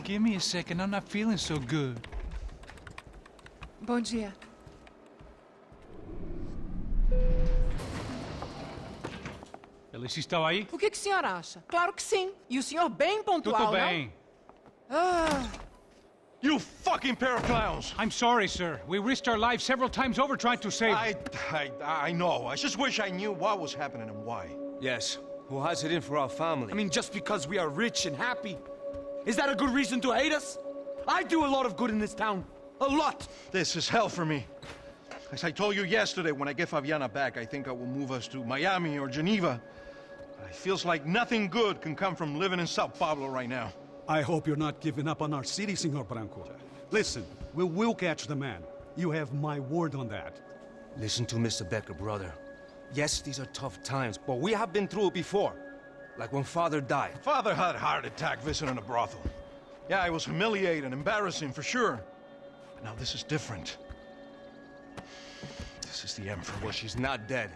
Give me a second, I'm not feeling so good. Bom dia. Alice estava aí? O que o senhor acha? Claro que sim. E o senhor bem pontual, Tudo bem. não? Ah, You fucking pair of clowns! I'm sorry, sir. We risked our lives several times over trying to save... I know. I just wish I knew what was happening and why. Yes. Who has it in for our family? I mean, just because we are rich and happy, is that a good reason to hate us? I do a lot of good in this town. A lot! This is hell for me. As I told you yesterday, when I get Fabiana back, I think I will move us to Miami or Geneva. But it feels like nothing good can come from living in Sao Paulo right now. I hope you're not giving up on our city, Senor Branco. Listen, we will catch the man. You have my word on that. Listen to Mr. Becker, brother. Yes, these are tough times, but we have been through it before. Like when Father died. Father had a heart attack visiting a brothel. Yeah, it was humiliating, embarrassing, for sure. But now this is different. This is the end for me. Well, she's not dead.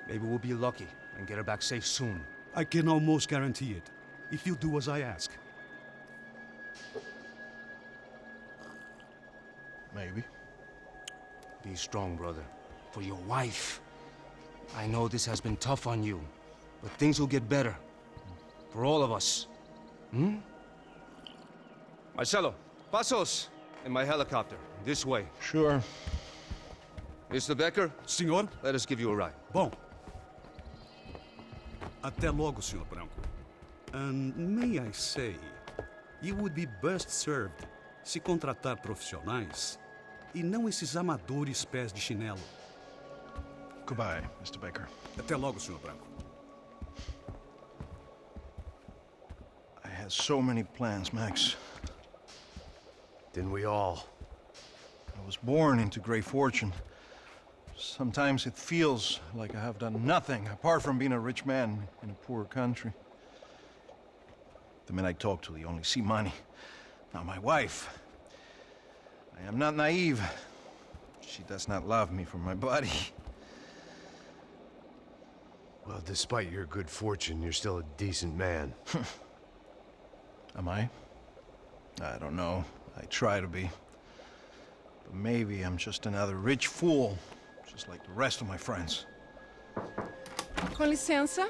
Maybe we'll be lucky and get her back safe soon. I can almost guarantee it, if you do as I ask. Maybe. Be strong, brother. For your wife. I know this has been tough on you, but things will get better. For all of us. Hmm? Marcelo, pasos in my helicopter. This way. Sure. Mr. Becker, Senhor? let us give you a ride. Bom. Até logo, Senhor Branco. And may I say, you would be best served se contratar profissionais e não esses amadores pés de chinelo. Goodbye, Mr. Baker. Até logo, Senhor Branco. I had so many plans, Max. Didn't we all? I was born into great fortune. Sometimes it feels like I have done nothing apart from being a rich man in a poor country. The men I talk to, they only see money. Now my wife, I am not naive. She does not love me for my body. Well, despite your good fortune, you're still a decent man. Am I? I don't know. I try to be. But maybe I'm just another rich fool, just like the rest of my friends. com licença.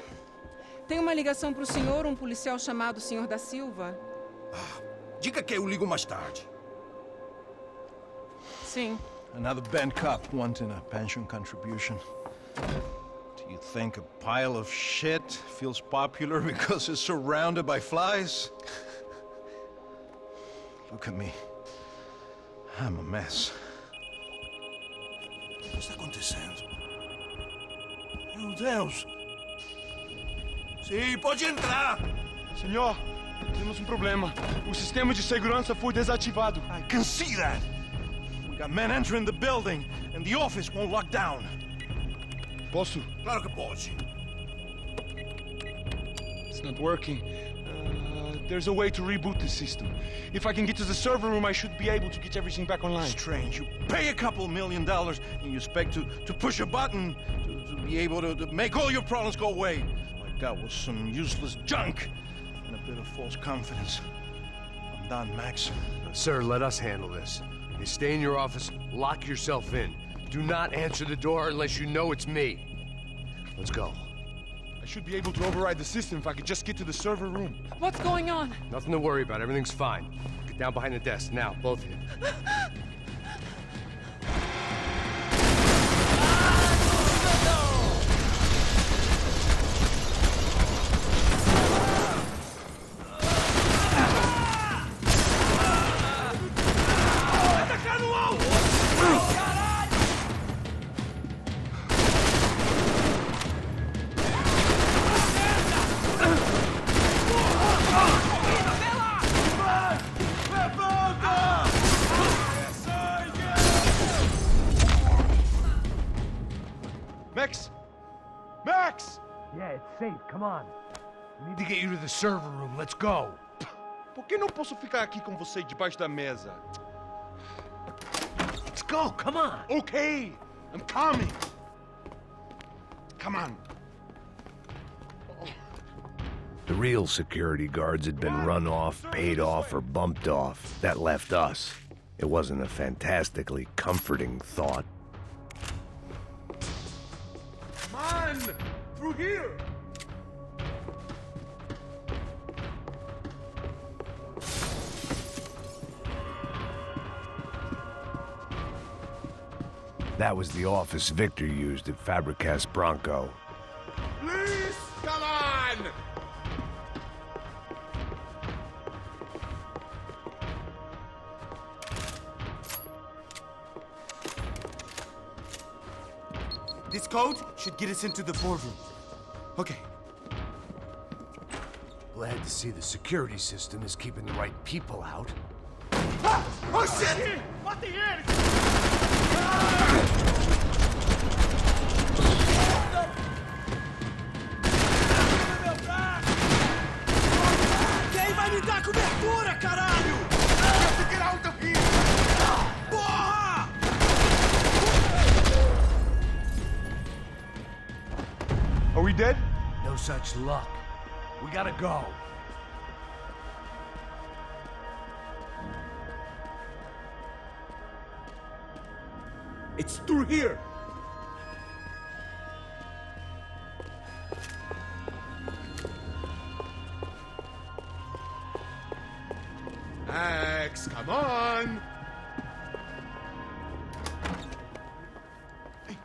Tem uma ligação para o senhor, um policial chamado Sr. da Silva. Diga que eu ligo mais tarde. Sim. Another bent cop wanting a pension contribution. Do you think a pile of shit feels popular because it's surrounded by flies? Look at me. I'm a mess. O que está acontecendo? Meu Deus! Sim, pode entrar! Senhor, temos um problema. O sistema de segurança foi desativado. I can see that! We got men entering the building, and the office won't lock down. Posso? Claro que pode. It's not working. There's a way to reboot the system. If I can get to the server room, I should be able to get everything back online. Strange. You pay a couple $1 million, and you expect to push a button to be able to make all your problems go away. All I got was some useless junk and a bit of false confidence. I'm done, Max. Sir, let us handle this. You stay in your office, lock yourself in. Do not answer the door unless you know it's me. Let's go. I should be able to override the system if I could just get to the server room. What's going on? Nothing to worry about. Everything's fine. Get down behind the desk. Now, both of you. Max! Max! Yeah, it's safe. Come on. We need to get you to the server room. Let's go. Por que não posso ficar aqui com você debaixo da mesa? Let's go. Come on. Okay, I'm coming. Come on. The real security guards had been run off, paid off, or bumped off. That left us. It wasn't a fantastically comforting thought. Come on! Through here! That was the office Victor used at Fabricas Bronco. Please, come on! This code should get us into the boardroom. Okay. Glad to see the security system is keeping the right people out. Oh shit! What the hell? Quem vai me dar cobertura, caralho? Get out of here! Porra! Are we dead? No such luck. We gotta go. It's through here. Max, come on! Hey,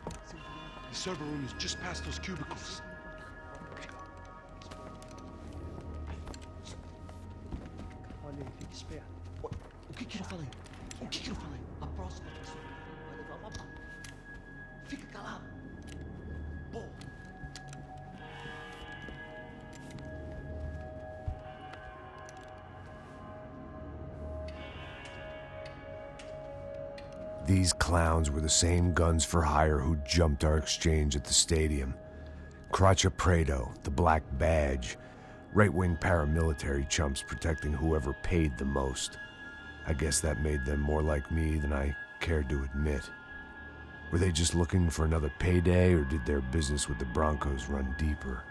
the server room is just past those cubicles. Olha aí, fica esperto. O que eu falei? O que eu falei? A próxima pessoa vai levar uma bala. Fica calado. Pô. These clowns were the same guns for hire who jumped our exchange at the stadium. Chp.6, the Black Badge. Right-wing paramilitary chumps protecting whoever paid the most. I guess that made them more like me than I cared to admit. Were they just looking for another payday, or did their business with the Broncos run deeper?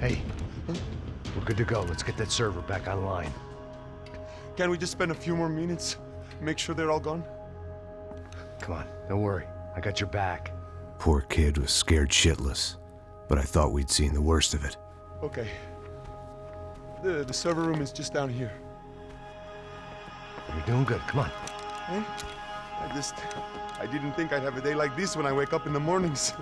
Hey, we're good to go. Let's get that server back online. Can't we just spend a few more minutes? Make sure they're all gone? Come on, don't worry. I got your back. Poor kid was scared shitless, but I thought we'd seen the worst of it. Okay. The server room is just down here. You're doing good. Come on. Hey? I didn't think I'd have a day like this when I wake up in the mornings.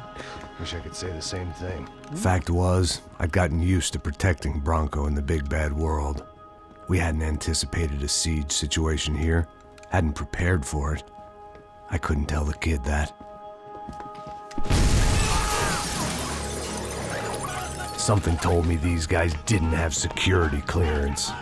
Wish I could say the same thing. Fact was, I'd gotten used to protecting Bronco in the big bad world. We hadn't anticipated a siege situation here, hadn't prepared for it. I couldn't tell the kid that. Something told me these guys didn't have security clearance.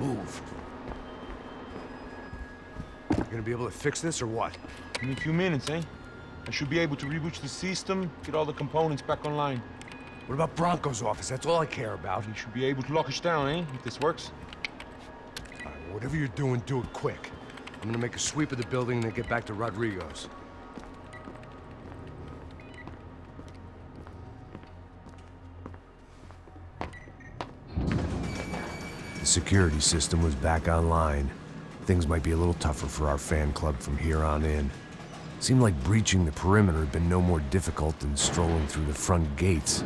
move. You gonna be able to fix this or what? In a few minutes, eh? I should be able to reboot the system, get all the components back online. What about Bronco's office? That's all I care about. You should be able to lock us down, eh? If this works. All right, well, whatever you're doing, do it quick. I'm gonna make a sweep of the building and then get back to Rodrigo's. The security system was back online. Things might be a little tougher for our fan club from here on in. Seemed like breaching the perimeter had been no more difficult than strolling through the front gates.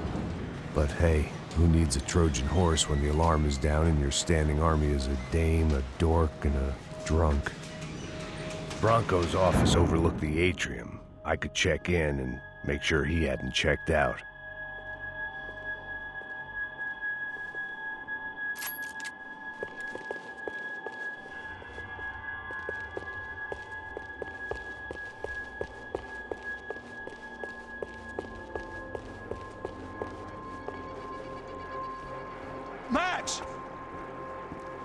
But hey, who needs a Trojan horse when the alarm is down and your standing army is a dame, a dork, and a drunk? Bronco's office overlooked the atrium. I could check in and make sure he hadn't checked out. Max!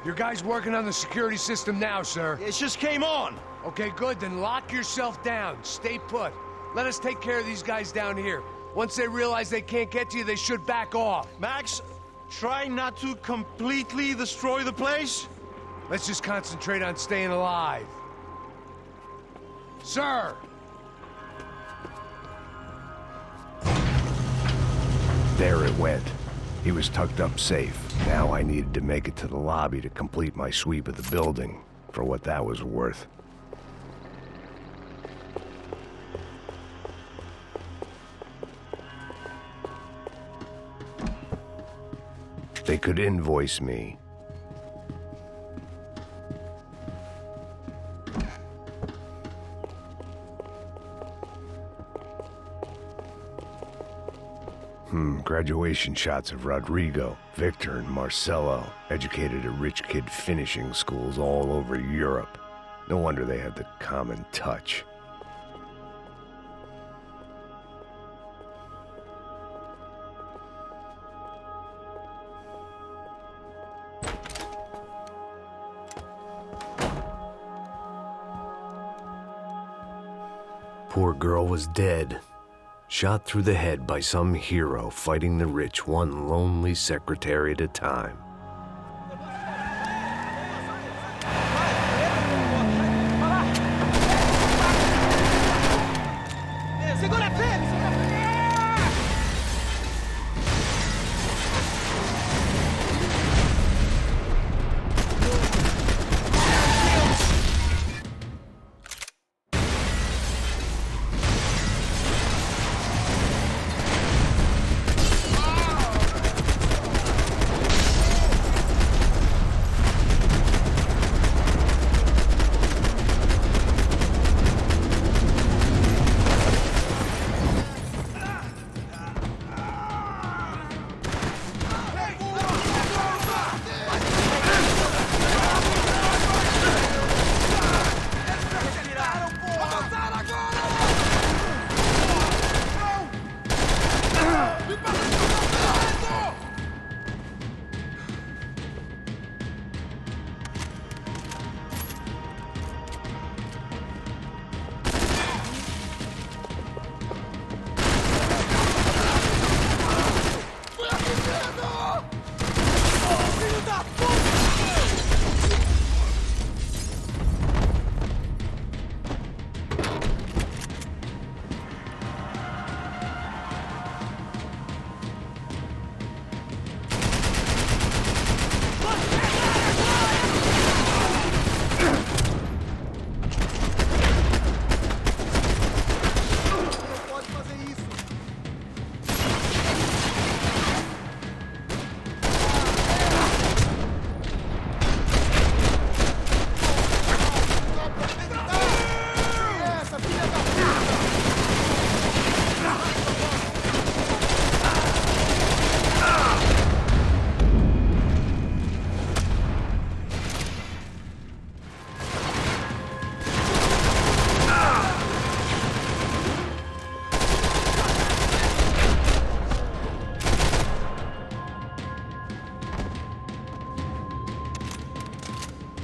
Your guys working on the security system now, sir. It just came on! Okay, good. Then lock yourself down. Stay put. Let us take care of these guys down here. Once they realize they can't get to you, they should back off. Max, try not to completely destroy the place. Let's just concentrate on staying alive. Sir! There it went. He was tucked up safe. Now I needed to make it to the lobby to complete my sweep of the building, for what that was worth. They could invoice me. Graduation shots of Rodrigo, Victor, and Marcelo, educated at rich kid finishing schools all over Europe. No wonder they have the common touch. Poor girl was dead. Shot through the head by some hero fighting the rich one lonely secretary at a time.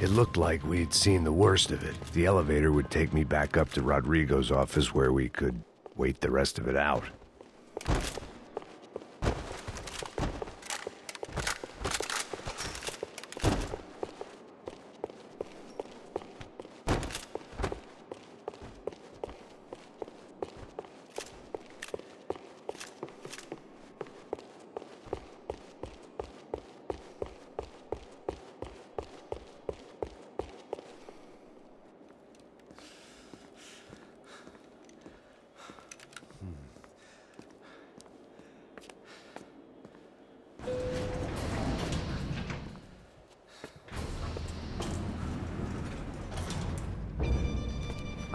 It looked like we'd seen the worst of it. The elevator would take me back up to Rodrigo's office where we could wait the rest of it out.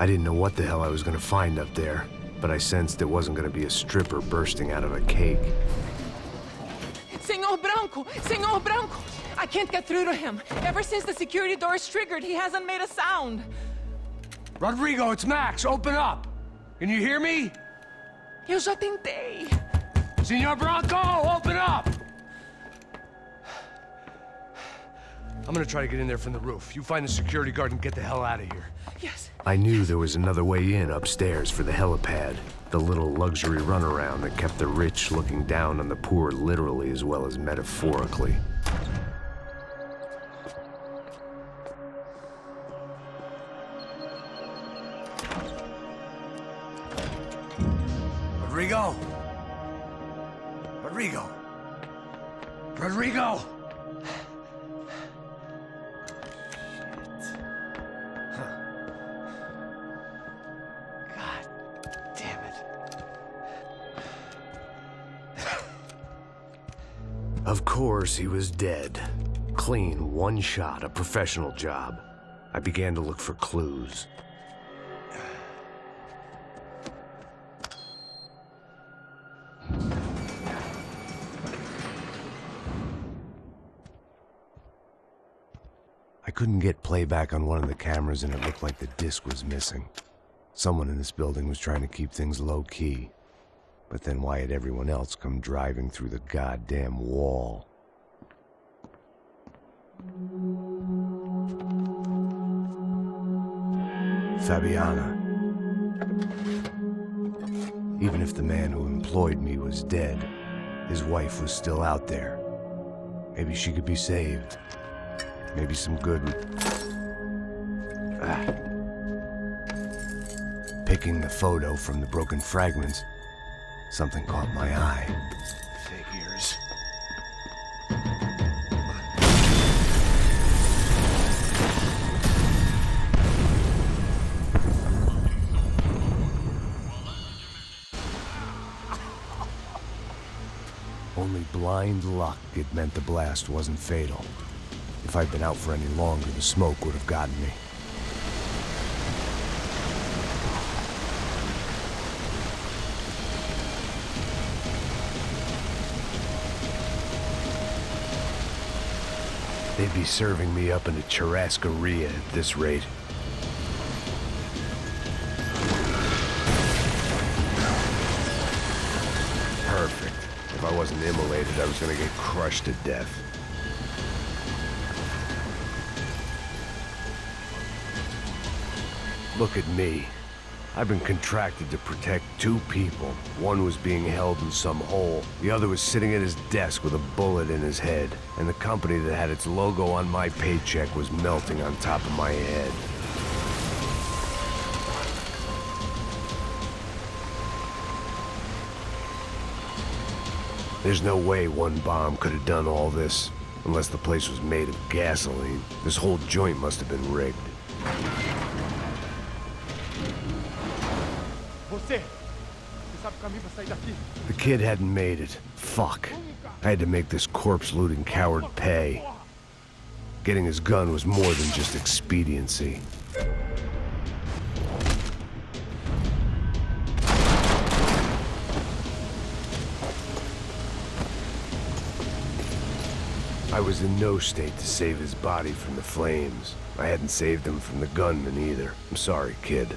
I didn't know what the hell I was gonna find up there, but I sensed it wasn't gonna be a stripper bursting out of a cake. Senor Branco! Senor Branco! I can't get through to him. Ever since the security door is triggered, he hasn't made a sound. Rodrigo, it's Max! Open up! Can you hear me? Eu já tentei. Senor Branco, open up! I'm gonna try to get in there from the roof. You find the security guard and get the hell out of here. Yes. I knew there was another way in upstairs for the helipad. The little luxury runaround that kept the rich looking down on the poor literally as well as metaphorically. Rodrigo! Rodrigo! Rodrigo! Of course, he was dead. Clean, one shot, a professional job. I began to look for clues. I couldn't get playback on one of the cameras and it looked like the disc was missing. Someone in this building was trying to keep things low-key. But then why had everyone else come driving through the goddamn wall? Fabiana. Even if the man who employed me was dead, his wife was still out there. Maybe she could be saved. Maybe some good... Picking the photo from the broken fragments, something caught my eye. Figures. Only blind luck it meant the blast wasn't fatal. If I'd been out for any longer, the smoke would have gotten me. They'd be serving me up in a churrascaria at this rate. Perfect. If I wasn't immolated, I was gonna get crushed to death. Look at me. I've been contracted to protect two people. One was being held in some hole. The other was sitting at his desk with a bullet in his head. And the company that had its logo on my paycheck was melting on top of my head. There's no way one bomb could have done all this. Unless the place was made of gasoline. This whole joint must have been rigged. The kid hadn't made it. Fuck. I had to make this corpse-looting coward pay. Getting his gun was more than just expediency. I was in no state to save his body from the flames. I hadn't saved him from the gunman either. I'm sorry, kid.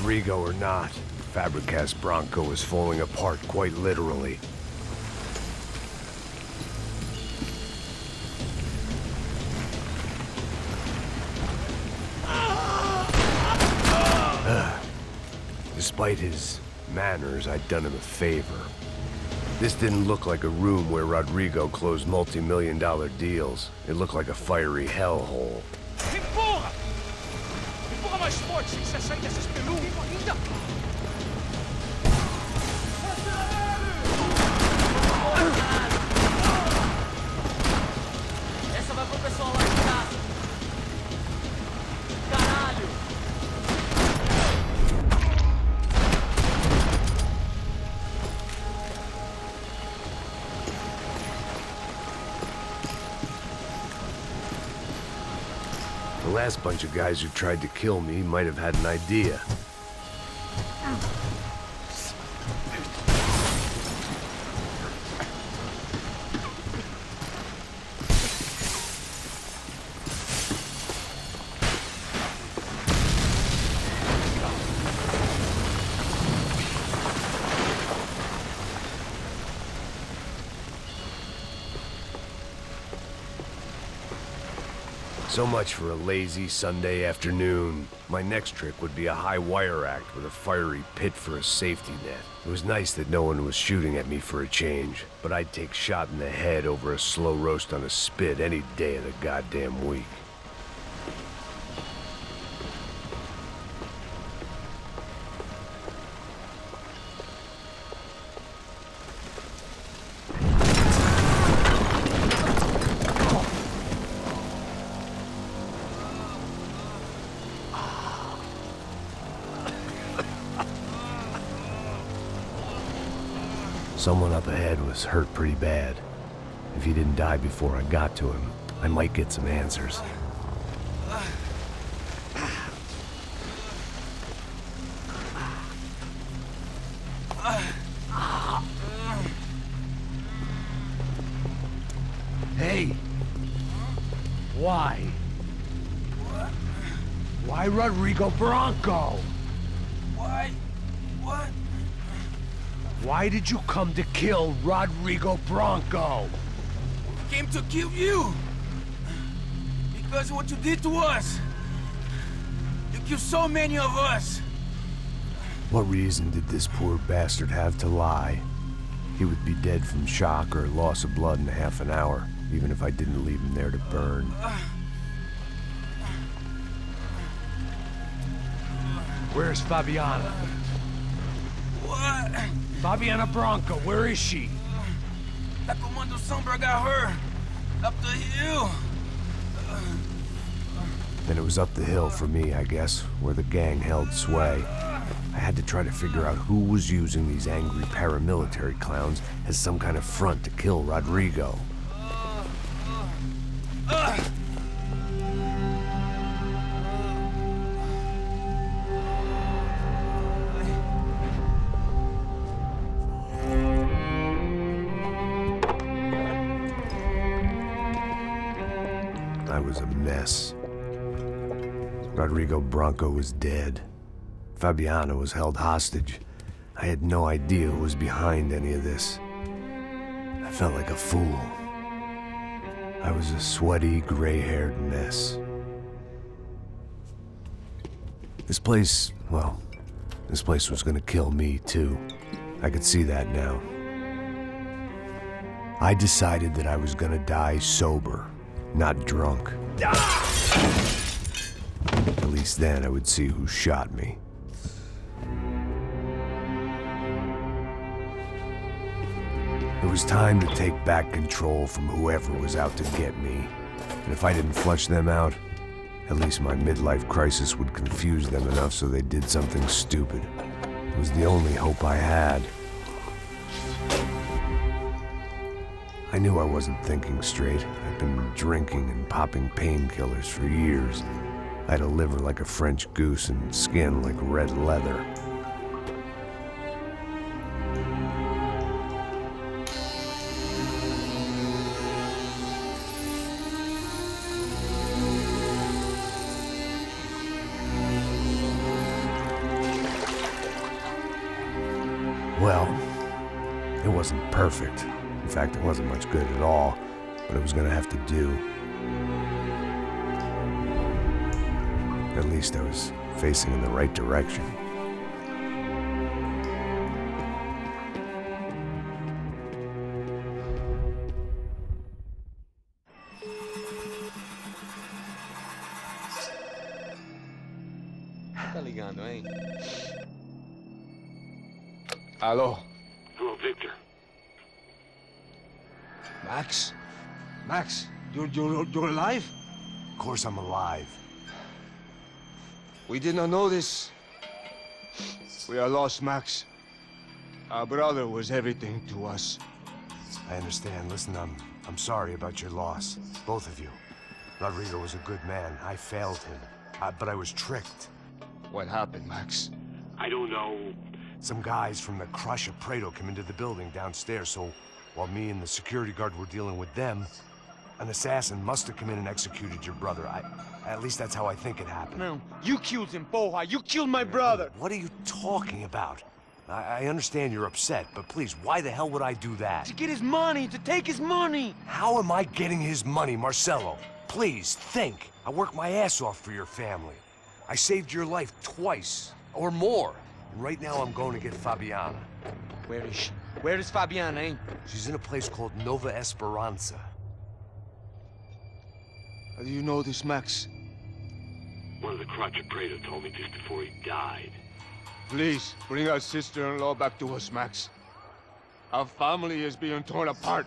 Rodrigo or not, Fabregas Bronco was falling apart quite literally. Despite his manners, I'd done him a favor. This didn't look like a room where Rodrigo closed multi-million-dollar deals. It looked like a fiery hellhole. Empurra! Empurra mais forte se quiser sair dessas pelucas. Essa vai pro pessoal lá de casa. Caralho! The last bunch of guys who tried to kill me might have had an idea. So much for a lazy Sunday afternoon. My next trick would be a high wire act with a fiery pit for a safety net. It was nice that no one was shooting at me for a change, but I'd take shot in the head over a slow roast on a spit any day of the goddamn week. Someone up ahead was hurt pretty bad. If he didn't die before I got to him, I might get some answers. Hey! Why? Why Rodrigo Bronco? Why? What? Why did you come to kill Rodrigo Bronco? Came to kill you! Because of what you did to us! You killed so many of us! What reason did this poor bastard have to lie? He would be dead from shock or loss of blood in half an hour, even if I didn't leave him there to burn. Where's Fabiana? What? Fabiana Bronco, where is she? That Comando Sombra got her! Up the hill! Then it was up the hill for me, I guess, where the gang held sway. I had to try to figure out who was using these angry paramilitary clowns as some kind of front to kill Rodrigo. I was a mess. Rodrigo Bronco was dead. Fabiana was held hostage. I had no idea who was behind any of this. I felt like a fool. I was a sweaty, gray-haired mess. This place, well, this place was gonna kill me too. I could see that now. I decided that I was gonna die sober, not drunk. At least then I would see who shot me. It was time to take back control from whoever was out to get me. And if I didn't flush them out, at least my midlife crisis would confuse them enough so they did something stupid. It was the only hope I had. I knew I wasn't thinking straight. I'd been drinking and popping painkillers for years. I had a liver like a French goose and skin like red leather. perfect. In fact, it wasn't much good at all, but it was gonna have to do. At least I was facing in the right direction. Tá ligando, hein? Hello. Hello, Victor. Max? Max, you're alive? Of course I'm alive. We did not know this. We are lost, Max. Our brother was everything to us. I understand. Listen, I'm sorry about your loss. Both of you. Rodrigo was a good man. I failed him. But I was tricked. What happened, Max? I don't know. Some guys from the Chp.6 came into the building downstairs, so while me and the security guard were dealing with them, an assassin must have come in and executed your brother. At least that's how I think it happened. No, you killed him, Poha. You killed my brother. What are you talking about? I understand you're upset, but please, why the hell would I do that? To get his money, to take his money. How am I getting his money, Marcelo? Please, think. I worked my ass off for your family. I saved your life twice, or more. And right now I'm going to get Fabiana. Where is she? Where is Fabiana, eh? She's in a place called Nova Esperanza. How do you know this, Max? One of the Chp.6 told me just before he died. Please, bring our sister-in-law back to us, Max. Our family is being torn apart.